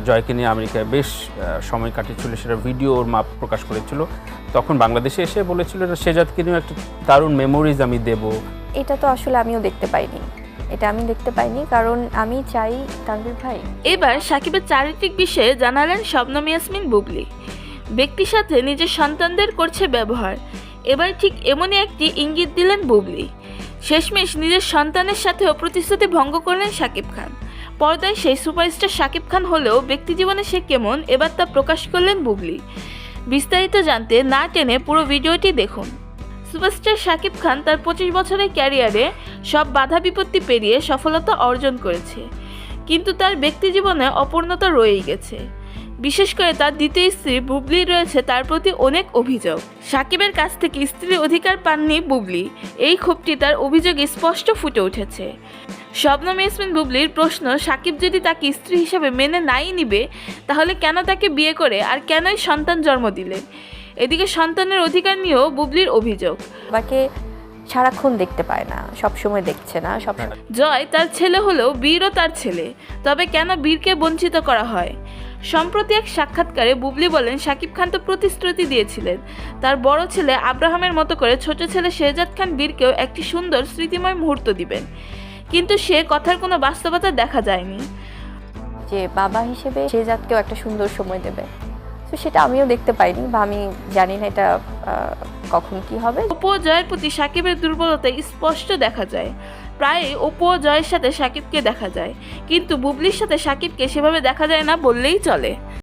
জয়কে নিয়ে আমেরিকায় বেশ সময় কাটিয়েছিল, সেটা ভিডিও ওর মা প্রকাশ করেছিল। তখন বাংলাদেশে এসে বলেছিল শেজাদকে নিয়ে একটা দারুণ মেমোরিজ আমি দেব। এটা তো আসলে আমিও দেখতে পাইনি, এটা আমি দেখতে পাইনি, কারণ আমি চাই তানভীর ভাই। এবার সাকিবের চারিত্রিক বিষয়ে জানালেন শবনম ইয়াসমিন বুবলি। ব্যক্তির সাথে নিজের সন্তানদের করছে ব্যবহার, এবার ঠিক এমনই একটি ইঙ্গিত দিলেন বুবলি। শেষমেশ নিজের সন্তানের সাথেও প্রতিশ্রুতি ভঙ্গ করলেন শাকিব খান। পর্দায় সেই সুপারস্টার শাকিব খান হলেও ব্যক্তিজীবনে সে কেমন, এবার তা প্রকাশ করলেন বুবলি। বিস্তারিত জানতে না টেনে পুরো ভিডিওটি দেখুন। সুপারস্টার শাকিব খান তার 25 বছরের ক্যারিয়ারে সব বাধা বিপত্তি পেরিয়ে সফলতা অর্জন করেছে, কিন্তু তার ব্যক্তিজীবনে অপূর্ণতা রয়েই গেছে। বিশেষ করে তার দ্বিতীয় স্ত্রী বুবলি রয়েছে তার প্রতি অনেক অভিযোগ। সাকিবের কাছ থেকে স্ত্রীর অধিকার পাননি বুবলি, এই ক্ষোভটি তার অভিযোগে স্পষ্ট ফুটে উঠেছে। শবনম ইয়াসমিন বুবলির প্রশ্ন, সাকিব যদি তাকে স্ত্রী হিসেবে মেনে নাই নিবে, তাহলে কেন তাকে বিয়ে করে আর কেনই সন্তান জন্ম দিলেন? এদিকে সন্তানের অধিকার নিয়েও বুবলির অভিযোগ। বাবাকে সারাক্ষণ দেখতে পায় না, সবসময় দেখছে না, সবসময়। জয় তার ছেলে হলেও বীরও তার ছেলে, তবে কেন বীরকে বঞ্চিত করা হয়? সম্প্রতি এক সাক্ষাৎকারে বুবলি বলেন, সাকিব খান তো প্রতিশ্রুতি দিয়েছিলেন তার বড় ছেলে আব্রাহামের মতো করে ছোট ছেলে শেহজাদ খান বীরকেও একটি সুন্দর স্মৃতিময় মুহূর্ত দিবেন, কিন্তু সে কথার কোনো বাস্তবতা দেখা যায়নি। যে বাবা হিসেবে শেহজাদকেও একটা সুন্দর সময় দেবে, তো সেটা আমিও দেখতে পাইনি, বা আমি জানি না এটা কখন কি হবে। অপু ও জয়ের প্রতি সাকিবের দুর্বলতা স্পষ্ট দেখা যায়। প্রায়ই অপু ও জয়ের সাথে সাকিবকে দেখা যায়, কিন্তু বুবলির সাথে সাকিবকে সেভাবে দেখা যায় না বললেই চলে।